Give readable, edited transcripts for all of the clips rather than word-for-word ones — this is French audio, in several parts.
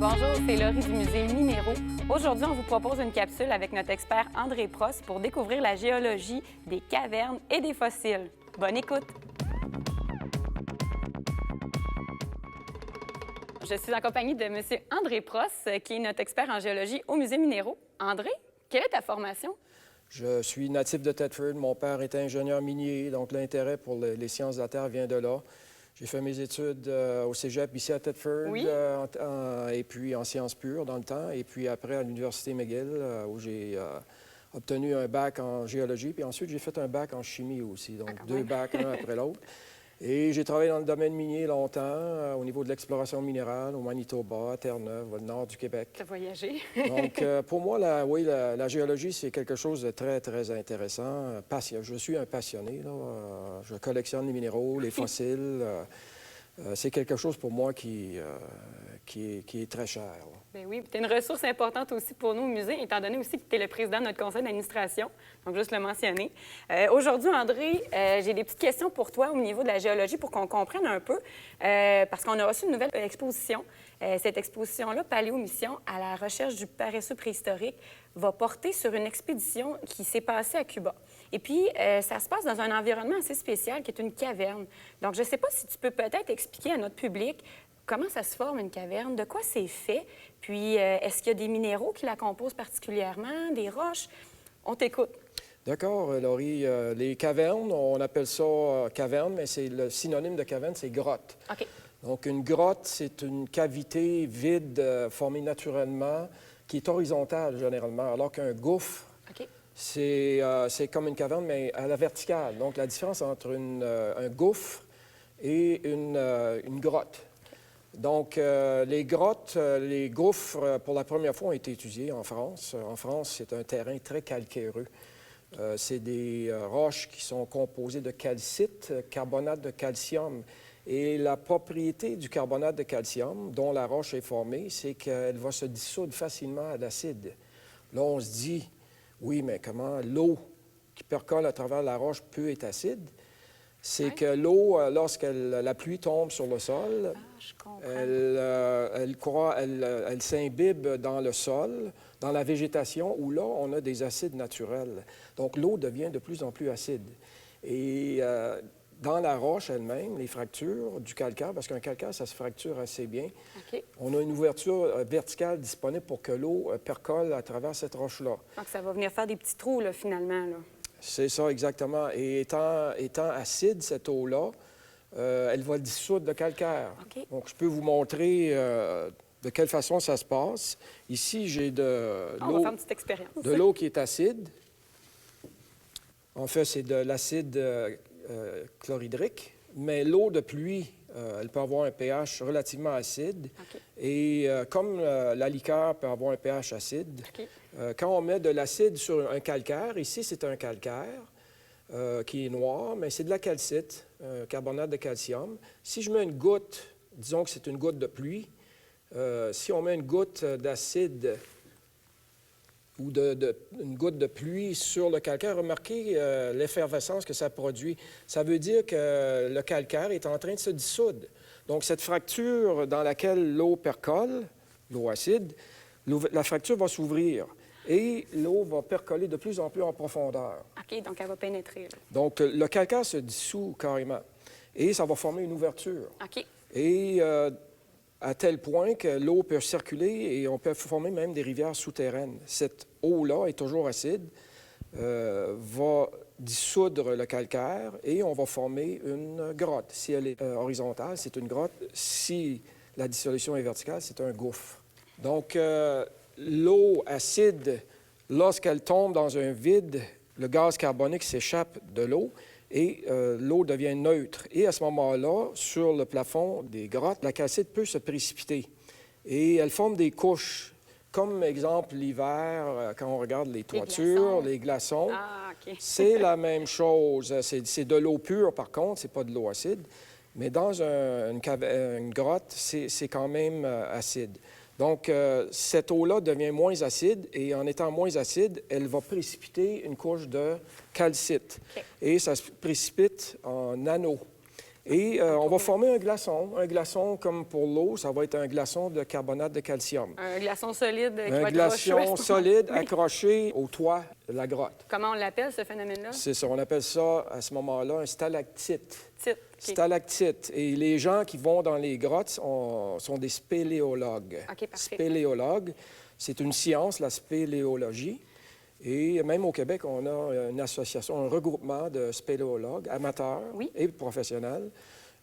Bonjour, c'est Laurie du musée Minéraux. Aujourd'hui, on vous propose une capsule avec notre expert André Prost pour découvrir la géologie des cavernes et des fossiles. Bonne écoute! Je suis en compagnie de M. André Prost, qui est notre expert en géologie au musée Minéraux. André, quelle est ta formation? Je suis natif de Thetford. Mon père était ingénieur minier, donc l'intérêt pour les sciences de la Terre vient de là. J'ai fait mes études au cégep ici à Thetford, Oui. et puis en sciences pures dans le temps, et puis après à l'Université McGill, où j'ai obtenu un bac en géologie, puis ensuite j'ai fait un bac en chimie aussi, donc deux bacs, l'un après l'autre. Et j'ai travaillé dans le domaine minier longtemps, au niveau de l'exploration minérale, au Manitoba, à Terre-Neuve, au nord du Québec. Tu as voyagé. Donc, pour moi, la géologie, c'est quelque chose de très, très intéressant. Je suis un passionné, là. Je collectionne les minéraux, les fossiles. C'est quelque chose pour moi qui est très cher, là. Bien oui, tu es une ressource importante aussi pour nous au musée, étant donné aussi que tu es le président de notre conseil d'administration, donc juste le mentionner. Aujourd'hui, André, j'ai des petites questions pour toi au niveau de la géologie pour qu'on comprenne un peu, parce qu'on a reçu une nouvelle exposition. Cette exposition-là, Paléomission à la recherche du paresseux préhistorique, va porter sur une expédition qui s'est passée à Cuba. Et puis, ça se passe dans un environnement assez spécial qui est une caverne. Donc, je ne sais pas si tu peux peut-être expliquer à notre public comment ça se forme une caverne, de quoi c'est fait, puis est-ce qu'il y a des minéraux qui la composent particulièrement, des roches? On t'écoute. D'accord, Laurie. Les cavernes, on appelle ça caverne, mais c'est le synonyme de caverne, c'est grotte. OK. Donc, une grotte, c'est une cavité vide formée naturellement qui est horizontale généralement, alors qu'un gouffre, OK. c'est comme une caverne, mais à la verticale. Donc, la différence entre un gouffre et une grotte. Donc, les grottes, les gouffres, pour la première fois, ont été étudiés en France. En France, c'est un terrain très calcaireux. C'est des roches qui sont composées de calcite, carbonate de calcium. Et la propriété du carbonate de calcium, dont la roche est formée, c'est qu'elle va se dissoudre facilement à l'acide. Là, on se dit, oui, mais comment l'eau qui percole à travers la roche peut être acide? C'est que l'eau, lorsque la pluie tombe sur le sol, elle s'imbibe dans le sol, dans la végétation, où là, on a des acides naturels. Donc, l'eau devient de plus en plus acide. Et dans la roche elle-même, les fractures du calcaire, parce qu'un calcaire, ça se fracture assez bien, on a une ouverture verticale disponible pour que l'eau percole à travers cette roche-là. Donc, ça va venir faire des petits trous, là, finalement, là. C'est ça, exactement. Et étant acide, cette eau-là, elle va dissoudre le calcaire. OK. Donc, je peux vous montrer de quelle façon ça se passe. Ici, j'ai On va faire une petite expérience. de l'eau qui est acide. En fait, c'est de l'acide chlorhydrique, mais l'eau de pluie, elle peut avoir un pH relativement acide. OK. Et comme la liqueur peut avoir un pH acide, OK. quand on met de l'acide sur un calcaire, ici c'est un calcaire qui est noir, mais c'est de la calcite, carbonate de calcium. Si je mets une goutte, disons que c'est une goutte de pluie, si on met une goutte d'acide ou une goutte de pluie sur le calcaire, remarquez l'effervescence que ça produit. Ça veut dire que le calcaire est en train de se dissoudre. Donc, cette fracture dans laquelle l'eau percole, l'eau acide, la fracture va s'ouvrir et l'eau va percoler de plus en plus en profondeur. OK, donc elle va pénétrer, là. Donc, le calcaire se dissout carrément et ça va former une ouverture. OK. Et à tel point que l'eau peut circuler et on peut former même des rivières souterraines. Cette eau-là est toujours acide, va dissoudre le calcaire et on va former une grotte. Si elle est horizontale, c'est une grotte. Si la dissolution est verticale, c'est un gouffre. Donc, l'eau acide, lorsqu'elle tombe dans un vide, le gaz carbonique s'échappe de l'eau et l'eau devient neutre. Et à ce moment-là, sur le plafond des grottes, la calcite peut se précipiter. Et elle forme des couches. Comme exemple, l'hiver, quand on regarde les toitures, les glaçons, c'est la même chose. C'est de l'eau pure, par contre, c'est pas de l'eau acide. Mais dans une grotte, c'est quand même acide. Donc, cette eau-là devient moins acide et en étant moins acide, elle va précipiter une couche de calcite. Okay. Et ça se précipite en anneaux. Et on va former un glaçon. Un glaçon, comme pour l'eau, ça va être un glaçon de carbonate de calcium. Un glaçon solide qui Un va être glaçon rocheux. solide Oui. accroché au toit de la grotte. Comment on l'appelle, ce phénomène-là? C'est ça, on appelle ça, à ce moment-là, un stalactite. Petite. OK. Stalactite. Et les gens qui vont dans les grottes sont des spéléologues. OK, parfait. Spéléologues, c'est une science, la spéléologie. Et même au Québec, on a une association, un regroupement de spéléologues amateurs Oui. et professionnels.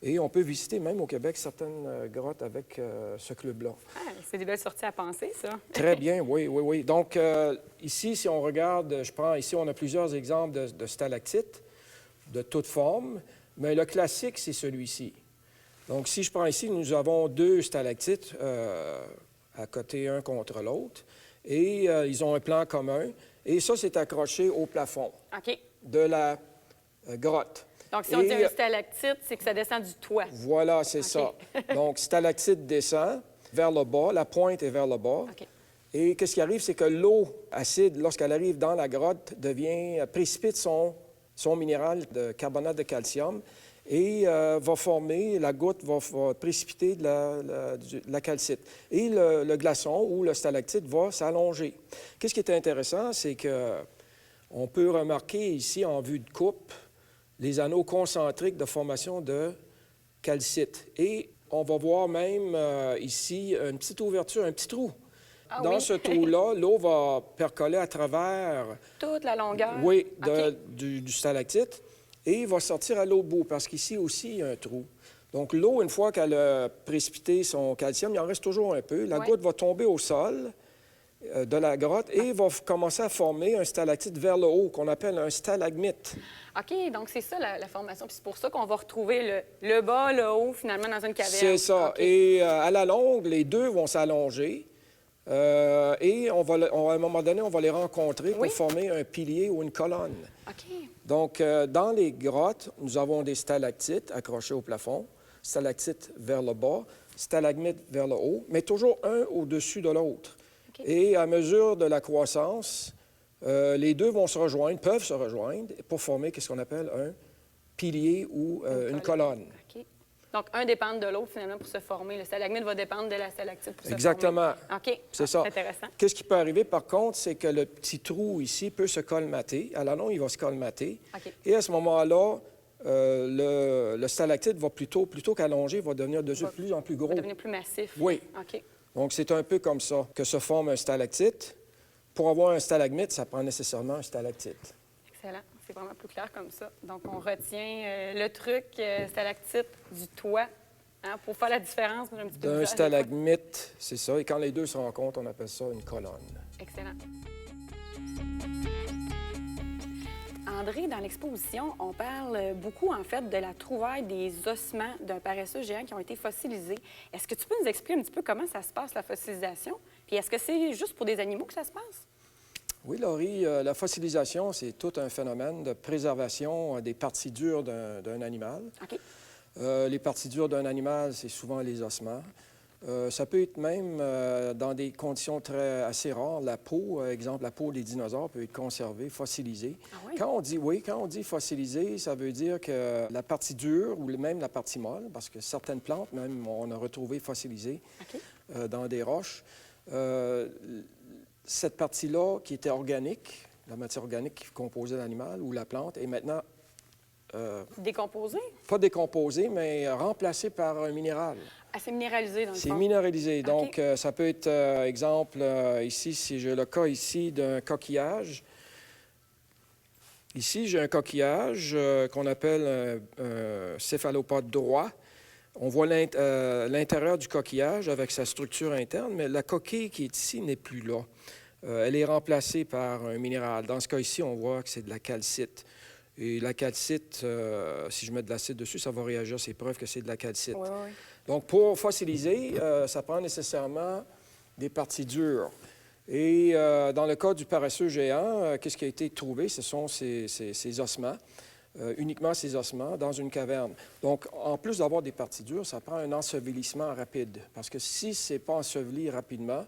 Et on peut visiter même au Québec certaines grottes avec ce club-là. Ah, c'est des belles sorties à penser, ça. Très bien, oui, oui, oui. Donc, ici, si on regarde, je prends ici, on a plusieurs exemples de stalactites de toutes formes, mais le classique, c'est celui-ci. Donc, si je prends ici, nous avons deux stalactites à côté un contre l'autre, et ils ont un plan commun, et ça, c'est accroché au plafond OK. de la grotte. Donc, si on Et, dit un stalactite, c'est que ça descend du toit. Voilà, c'est ça. Donc, stalactite descend vers le bas, la pointe est vers le bas. OK. Et qu'est-ce qui arrive, c'est que l'eau acide, lorsqu'elle arrive dans la grotte, précipite son minéral de carbonate de calcium et va former, la goutte va précipiter de la calcite. Et le glaçon ou le stalactite va s'allonger. Qu'est-ce qui est intéressant, c'est que on peut remarquer ici, en vue de coupe, les anneaux concentriques de formation de calcite. Et on va voir même ici une petite ouverture, un petit trou. Ah Dans oui? ce trou-là, l'eau va percoler à travers, Toute la longueur? oui, OK. du stalactite et va sortir à l'autre bout, parce qu'ici aussi, il y a un trou. Donc, l'eau, une fois qu'elle a précipité son calcium, il en reste toujours un peu. La Ouais. goutte va tomber au sol de la grotte et va commencer à former un stalactite vers le haut, qu'on appelle un stalagmite. OK, donc c'est ça la formation. Puis c'est pour ça qu'on va retrouver le bas, le haut, finalement, dans une caverne. C'est ça. OK. Et à la longue, les deux vont s'allonger. Et à un moment donné, on va les rencontrer Oui. pour former un pilier ou une colonne. OK. Donc, dans les grottes, nous avons des stalactites accrochés au plafond, stalactites vers le bas, stalagmites vers le haut, mais toujours un au-dessus de l'autre. OK. Et à mesure de la croissance, les deux vont peuvent se rejoindre pour former ce qu'on appelle un pilier ou une colonne. OK. Donc, un dépend de l'autre, finalement, pour se former. Le stalagmite va dépendre de la stalactite pour Exactement. se former. OK. C'est ça. Intéressant. Qu'est-ce qui peut arriver, par contre, c'est que le petit trou ici peut se colmater. À la longue, il va se colmater. OK. Et à ce moment-là, le stalactite va plutôt qu'allonger, va devenir de plus en plus gros. Va devenir plus massif. Oui. OK. Donc, c'est un peu comme ça que se forme un stalactite. Pour avoir un stalagmite, ça prend nécessairement un stalactite. Excellent. C'est vraiment plus clair comme ça. Donc, on retient le truc, stalactite, du toit, hein, pour faire la différence. Moi, j'ai un petit peu de D'un misère des fois. stalagmite, c'est ça. Et quand les deux se rencontrent, on appelle ça une colonne. Excellent. André, dans l'exposition, on parle beaucoup, en fait, de la trouvaille des ossements d'un paresseux géant qui ont été fossilisés. Est-ce que tu peux nous expliquer un petit peu comment ça se passe, la fossilisation? Puis est-ce que c'est juste pour des animaux que ça se passe? Oui, Laurie, la fossilisation, c'est tout un phénomène de préservation des parties dures d'un animal. OK. Les parties dures d'un animal, c'est souvent les ossements. Ça peut être même dans des conditions assez rares. La peau, exemple, la peau des dinosaures peut être conservée, fossilisée. Ah oui? Quand on dit fossilisé, ça veut dire que la partie dure ou même la partie molle, parce que certaines plantes, même, on a retrouvé fossilisées OK. dans des roches. Cette partie-là, qui était organique, la matière organique qui composait l'animal ou la plante, est maintenant Décomposé? pas décomposée, mais remplacée par un minéral. Assez minéralisé, dans le C'est fond. minéralisé. OK. Donc, ça peut être, exemple, ici, si j'ai le cas ici d'un coquillage. Ici, j'ai un coquillage qu'on appelle un céphalopode droit. On voit l'intérieur du coquillage avec sa structure interne, mais la coquille qui est ici n'est plus là. Elle est remplacée par un minéral. Dans ce cas ici, on voit que c'est de la calcite. Et la calcite, si je mets de l'acide dessus, ça va réagir. C'est preuve que c'est de la calcite. Oui, oui, oui. Donc, pour fossiliser, ça prend nécessairement des parties dures. Et dans le cas du paresseux géant, qu'est-ce qui a été trouvé? Ce sont ces ossements, uniquement ces ossements, dans une caverne. Donc, en plus d'avoir des parties dures, ça prend un ensevelissement rapide. Parce que si ce n'est pas enseveli rapidement,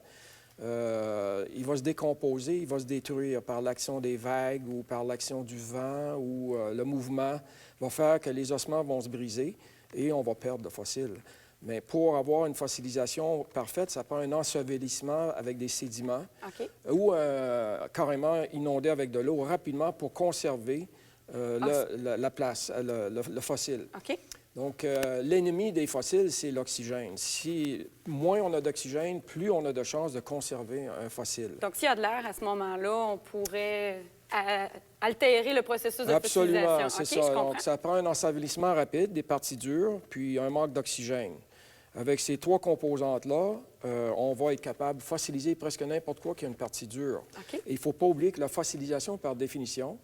il va se décomposer, il va se détruire par l'action des vagues ou par l'action du vent ou le mouvement va faire que les ossements vont se briser et on va perdre le fossile. Mais pour avoir une fossilisation parfaite, ça prend un ensevelissement avec des sédiments ou carrément inondé avec de l'eau rapidement pour conserver la place, le fossile. Donc, l'ennemi des fossiles, c'est l'oxygène. Si moins on a d'oxygène, plus on a de chances de conserver un fossile. Donc, s'il y a de l'air à ce moment-là, on pourrait altérer le processus de Absolument, fossilisation. c'est ça. Donc, ça prend un ensevelissement rapide des parties dures, puis un manque d'oxygène. Avec ces trois composantes-là, on va être capable de fossiliser presque n'importe quoi qui a une partie dure. Et il ne faut pas oublier que la fossilisation, par définition,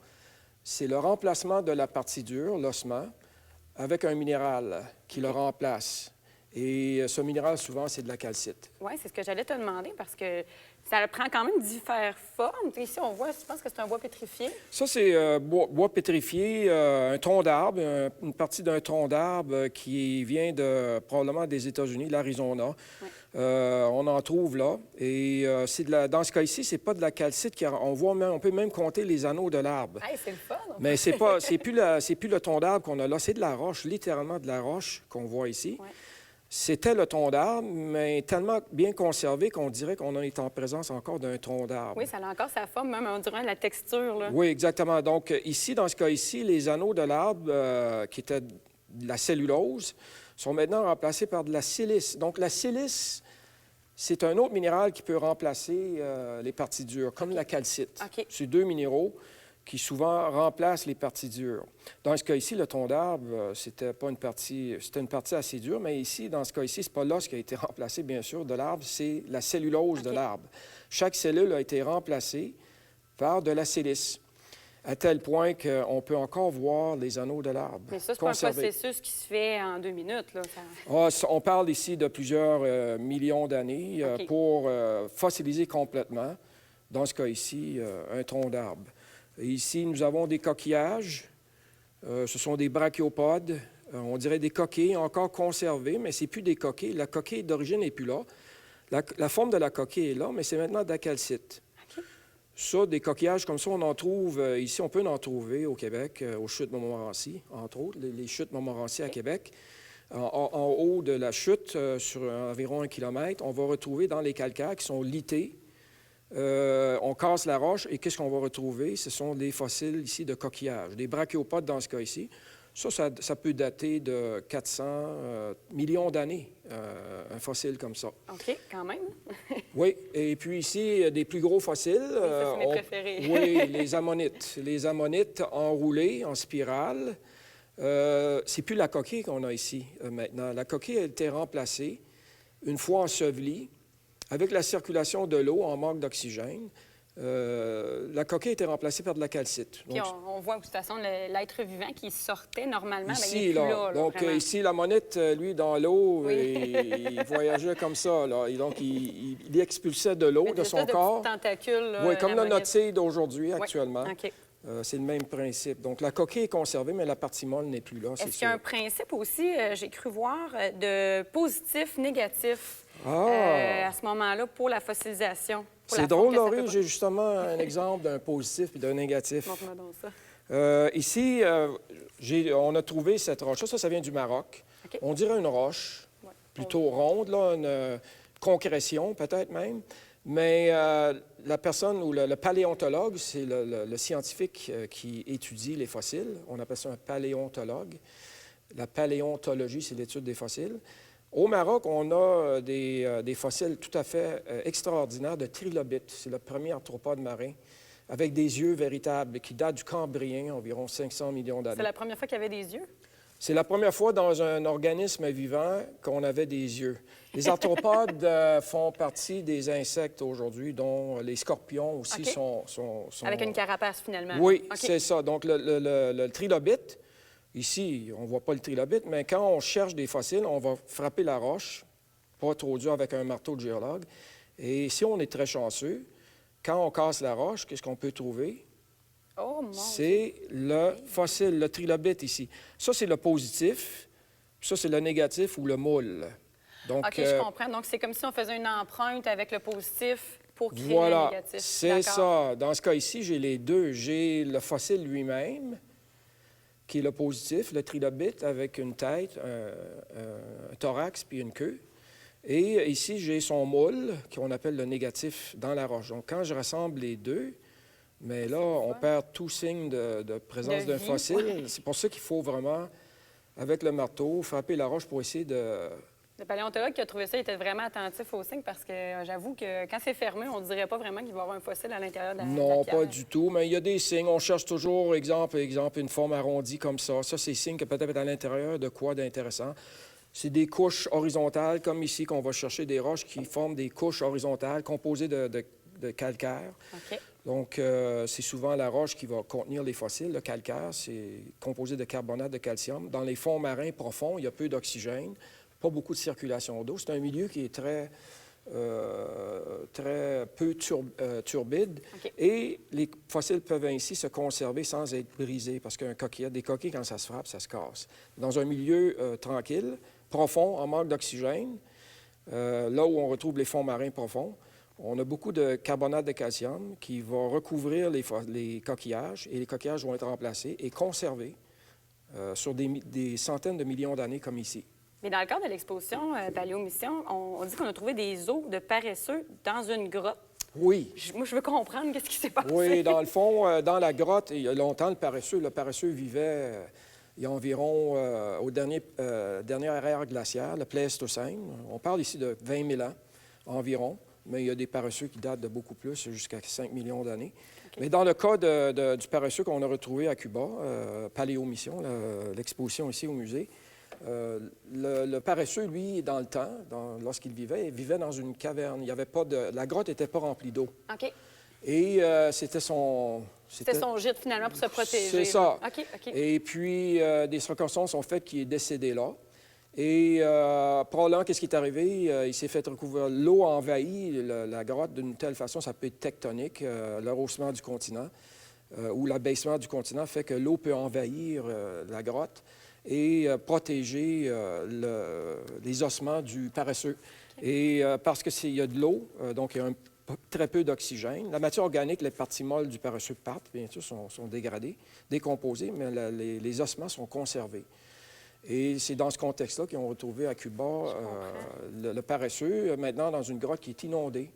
c'est le remplacement de la partie dure, l'ossement, avec un minéral qui le remplace. Et ce minéral, souvent, c'est de la calcite. Oui, c'est ce que j'allais te demander parce que ça prend quand même différentes formes. Ici, on voit, je pense que c'est un bois pétrifié. Ça, c'est bois pétrifié, un tronc d'arbre, une partie d'un tronc d'arbre qui vient probablement des États-Unis, l'Arizona. Oui. On en trouve là. Et dans ce cas ici, c'est pas de la calcite. On peut même compter les anneaux de l'arbre. Hey, c'est le fun! Mais c'est plus le tronc d'arbre qu'on a là. C'est de la roche, littéralement de la roche qu'on voit ici. Oui. C'était le tronc d'arbre, mais tellement bien conservé qu'on dirait qu'on est en présence encore d'un tronc d'arbre. Oui, ça a encore sa forme, même on dirait la texture. Là. Oui, exactement. Donc, ici, dans ce cas ici, les anneaux de l'arbre, qui étaient de la cellulose, sont maintenant remplacés par de la silice. Donc, la silice, c'est un autre minéral qui peut remplacer les parties dures, comme la calcite. C'est deux minéraux qui souvent remplacent les parties dures. Dans ce cas ici, le tronc d'arbre, c'était une partie assez dure, mais ici, dans ce cas ici, c'est pas l'os qui a été remplacé, bien sûr, de l'arbre, c'est la cellulose de l'arbre. Chaque cellule a été remplacée par de la silice, à tel point qu'on peut encore voir les anneaux de l'arbre. Mais ça, c'est pas un processus qui se fait en 2 minutes, là. On parle ici de plusieurs millions d'années pour fossiliser complètement, dans ce cas ici, un tronc d'arbre. Ici, nous avons des coquillages. Ce sont des brachiopodes. On dirait des coquilles encore conservées, mais ce n'est plus des coquilles. La coquille d'origine n'est plus là. La forme de la coquille est là, mais c'est maintenant de la calcite. Ça, des coquillages comme ça, on en trouve ici. On peut en trouver au Québec, aux chutes Montmorency, entre autres, les chutes Montmorency à Québec. En haut de la chute, sur environ 1 kilomètre, on va retrouver dans les calcaires qui sont lités. On casse la roche et qu'est-ce qu'on va retrouver? Ce sont des fossiles ici de coquillages, des brachiopodes dans ce cas ici. Ça peut dater de 400 millions d'années, un fossile comme ça. OK, quand même. Oui, et puis ici, des plus gros fossiles. Oui, ça, c'est mes préférés. Oui, les ammonites. Les ammonites enroulées en spirale. C'est plus la coquille qu'on a ici maintenant. La coquille a été remplacée une fois ensevelie. Avec la circulation de l'eau en manque d'oxygène, la coquille a été remplacée par de la calcite. Puis on voit de toute façon l'être vivant qui sortait normalement, ici, mais il n'est plus là. Donc, ici, l'ammonite, lui, dans l'eau, il voyageait comme ça. Là. Et donc, il expulsait de l'eau de son corps. Tentacules, oui, comme la notide d'aujourd'hui, actuellement. OK. C'est le même principe. Donc, la coquille est conservée, mais la partie molle n'est plus là, c'est sûr. Est-ce qu'il y a un principe aussi, j'ai cru voir, de positif-négatif à ce moment-là pour la fossilisation? C'est drôle, Laurie, j'ai justement un exemple d'un positif et d'un négatif. Montre-moi donc ça. Ici, on a trouvé cette roche. Ça vient du Maroc. On dirait une roche, plutôt ronde, là, une concrétion peut-être même. Mais la personne ou le paléontologue, c'est le scientifique qui étudie les fossiles. On appelle ça un paléontologue. La paléontologie, c'est l'étude des fossiles. Au Maroc, on a des fossiles tout à fait extraordinaires de trilobites. C'est le premier arthropode marin, avec des yeux véritables, qui datent du Cambrien, environ 500 millions d'années. C'est la première fois qu'il y avait des yeux? C'est la première fois dans un organisme vivant qu'on avait des yeux. Les arthropodes font partie des insectes aujourd'hui, dont les scorpions aussi sont... Avec une carapace, finalement. Oui, c'est ça. Donc, le trilobite, ici, on ne voit pas le trilobite, mais quand on cherche des fossiles, on va frapper la roche, pas trop dur avec un marteau de géologue. Et si on est très chanceux, quand on casse la roche, qu'est-ce qu'on peut trouver? Oh, mon C'est le fossile, le trilobite ici. Ça, c'est le positif. Puis ça, c'est le négatif ou le moule. Donc, OK, je comprends. Donc, c'est comme si on faisait une empreinte avec le positif pour créer le négatif. C'est ça. Dans ce cas ici, j'ai les deux. J'ai le fossile lui-même qui est le positif, le trilobite, avec une tête, un thorax puis une queue. Et ici, j'ai son moule, qu'on appelle le négatif, dans la roche. Donc, quand je rassemble les deux, mais là, on perd tout signe de présence d'un fossile. Ouais. C'est pour ça qu'il faut vraiment, avec le marteau, frapper la roche pour essayer de... Le paléontologue qui a trouvé ça était vraiment attentif aux signes parce que j'avoue que quand c'est fermé, on ne dirait pas vraiment qu'il va y avoir un fossile à l'intérieur de la Non, pierre. pas du tout, mais il y a des signes. On cherche toujours, exemple, une forme arrondie comme ça. Ça, c'est signe que peut-être à l'intérieur de quoi d'intéressant. C'est des couches horizontales, comme ici, qu'on va chercher des roches qui forment des couches horizontales composées de calcaire. OK. Donc, c'est souvent la roche qui va contenir les fossiles. Le calcaire, c'est composé de carbonate de calcium. Dans les fonds marins profonds, il y a peu d'oxygène, pas beaucoup de circulation d'eau. C'est un milieu qui est très peu turbide. OK. Et les fossiles peuvent ainsi se conserver sans être brisés, parce qu'un coquillage, des coquilles, quand ça se frappe, ça se casse. Dans un milieu tranquille, profond, en manque d'oxygène, là où on retrouve les fonds marins profonds, on a beaucoup de carbonate de calcium qui va recouvrir les coquillages, et les coquillages vont être remplacés et conservés sur des centaines de millions d'années, comme ici. Mais dans le cadre de l'exposition Paléomission, on dit qu'on a trouvé des os de paresseux dans une grotte. Oui. Moi, je veux comprendre qu'est-ce qui s'est passé. Oui, dans le fond, dans la grotte, il y a longtemps, le paresseux vivait il y a environ au dernière ère glaciaire, le Pléistocène. On parle ici de 20 000 ans environ, mais il y a des paresseux qui datent de beaucoup plus, jusqu'à 5 millions d'années. Okay. Mais dans le cas du paresseux qu'on a retrouvé à Cuba, Paléomission, l'exposition ici au musée, le paresseux, lui, dans le temps, lorsqu'il vivait dans une caverne. Il y avait pas la grotte n'était pas remplie d'eau. OK. Et c'était son... C'était son gîte, finalement, pour se protéger. C'est ça. OK, OK. Et puis, des circonstances ont fait qu'il est décédé là. Et probablement, qu'est-ce qui est arrivé? Il s'est fait recouvrir. L'eau a envahi la grotte d'une telle façon, ça peut être tectonique, le rehaussement du continent ou l'abaissement du continent fait que l'eau peut envahir la grotte et protéger les ossements du paresseux. Okay. Et parce qu'il y a de l'eau, donc il y a très peu d'oxygène. La matière organique, les parties molles du paresseux partent, bien sûr, sont dégradées, décomposées, mais les ossements sont conservés. Et c'est dans ce contexte-là qu'ils ont retrouvé à Cuba le paresseux, maintenant dans une grotte qui est inondée.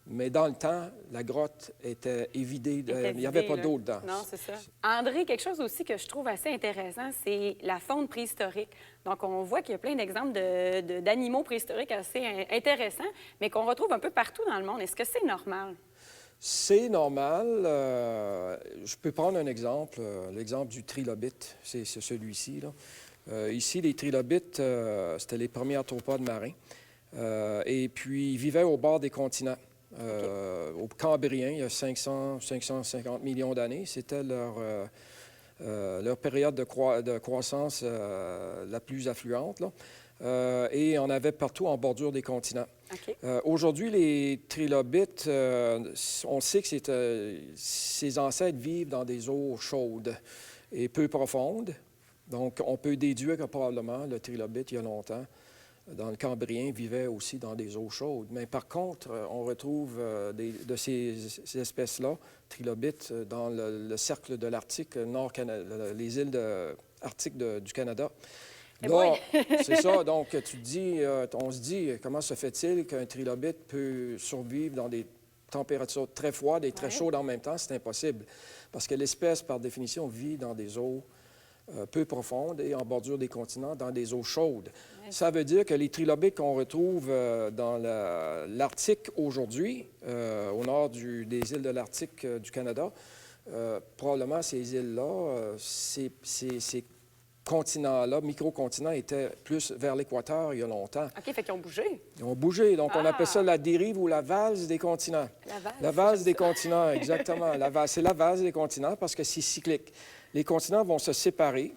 Mais dans le temps, la grotte était évidée. Il n'y avait pas d'eau dedans. Non, c'est ça. André, quelque chose aussi que je trouve assez intéressant, c'est la faune préhistorique. Donc, on voit qu'il y a plein d'exemples d'animaux préhistoriques assez intéressants, mais qu'on retrouve un peu partout dans le monde. Est-ce que c'est normal? C'est normal. Je peux prendre un exemple, l'exemple du trilobite. C'est celui-ci, là. Ici, les trilobites, c'était les premiers arthropodes marins. Et puis, ils vivaient au bord des continents. Au Cambrien, il y a 550 millions d'années. C'était leur période de croissance la plus affluente, là. Et on avait partout en bordure des continents. Okay. Aujourd'hui, les trilobites, on sait que ses ancêtres vivent dans des eaux chaudes et peu profondes. Donc, on peut déduire que probablement le trilobite, il y a longtemps, dans le Cambrien, vivait aussi dans des eaux chaudes. Mais par contre, on retrouve de ces espèces-là, trilobites, dans le cercle de l'Arctique, les îles arctiques du Canada. Là, c'est ça. Donc, on se dit, comment se fait-il qu'un trilobite peut survivre dans des températures très froides et très chaudes en même temps? C'est impossible. Parce que l'espèce, par définition, vit dans des eaux peu profondes et en bordure des continents, dans des eaux chaudes. Ouais. Ça veut dire que les trilobites qu'on retrouve dans l'Arctique aujourd'hui, au nord des îles de l'Arctique du Canada, probablement ces îles-là, ces continents-là, microcontinents, étaient plus vers l'équateur il y a longtemps. OK, fait qu'ils ont bougé. Ils ont bougé. Donc, on appelle ça la dérive ou la valse des continents. La valse des continents, exactement. C'est la valse des continents parce que c'est cyclique. Les continents vont se séparer,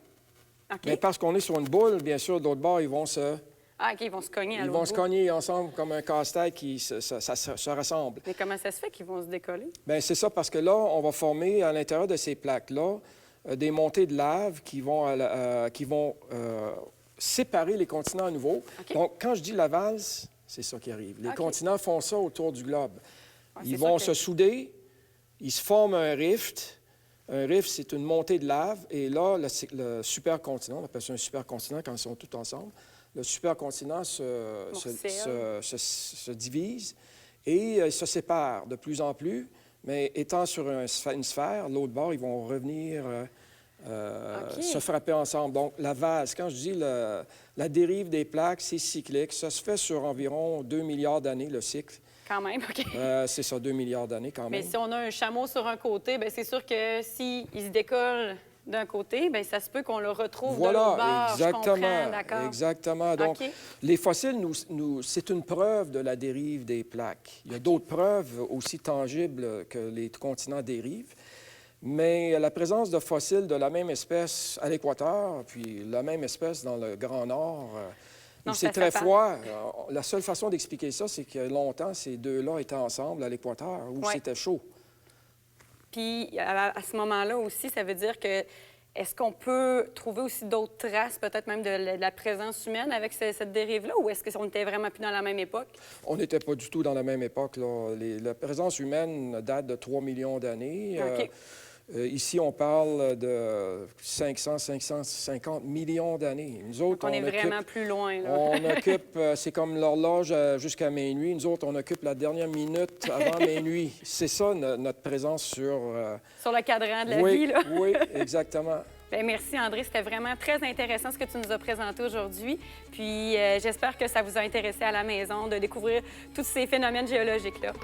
mais parce qu'on est sur une boule, bien sûr, d'autre bord, ils vont se... Ah, OK, ils vont se cogner à l'autre Ils vont se cogner ensemble comme un casse-tête qui se rassemble. Mais comment ça se fait qu'ils vont se décoller? Bien, c'est ça, parce que là, on va former à l'intérieur de ces plaques-là des montées de lave qui vont séparer les continents à nouveau. Okay. Donc, quand je dis la valse, c'est ça qui arrive. Les continents font ça autour du globe. Ils vont se souder, ils se forment un rift. Un rift, c'est une montée de lave. Et là, le supercontinent, on appelle ça un supercontinent quand ils sont tous ensemble, le supercontinent se divise et se sépare de plus en plus. Mais étant sur une sphère, l'autre bord, ils vont revenir se frapper ensemble. Donc, la vase, quand je dis la dérive des plaques, c'est cyclique. Ça se fait sur environ 2 milliards d'années, le cycle. Quand même, OK. C'est ça, 2 milliards d'années quand même. Mais si on a un chameau sur un côté, bien, c'est sûr que s'il se décolle d'un côté, bien, ça se peut qu'on le retrouve de l'autre bord. Exactement. Je comprends, d'accord. Exactement. Donc, OK. les fossiles, c'est une preuve de la dérive des plaques. Il y a d'autres preuves aussi tangibles que les continents dérivent. Mais la présence de fossiles de la même espèce à l'équateur, puis la même espèce dans le Grand Nord, où c'est très froid, la seule façon d'expliquer ça, c'est que longtemps, ces deux-là étaient ensemble à l'équateur, où c'était chaud. Puis, à ce moment-là aussi, ça veut dire que est-ce qu'on peut trouver aussi d'autres traces, peut-être même de la présence humaine avec cette dérive-là, ou est-ce qu'on était vraiment plus dans la même époque? On n'était pas du tout dans la même époque, là. La présence humaine date de 3 millions d'années. OK. Ici, on parle de 550 millions d'années. Nous autres, donc, on est vraiment plus loin, là. On occupe, c'est comme l'horloge jusqu'à minuit. Nous autres, on occupe la dernière minute avant minuit. C'est ça, notre présence sur... Sur le cadran de la vie, là. Oui, exactement. Bien, merci, André. C'était vraiment très intéressant ce que tu nous as présenté aujourd'hui. Puis, j'espère que ça vous a intéressé à la maison de découvrir tous ces phénomènes géologiques-là.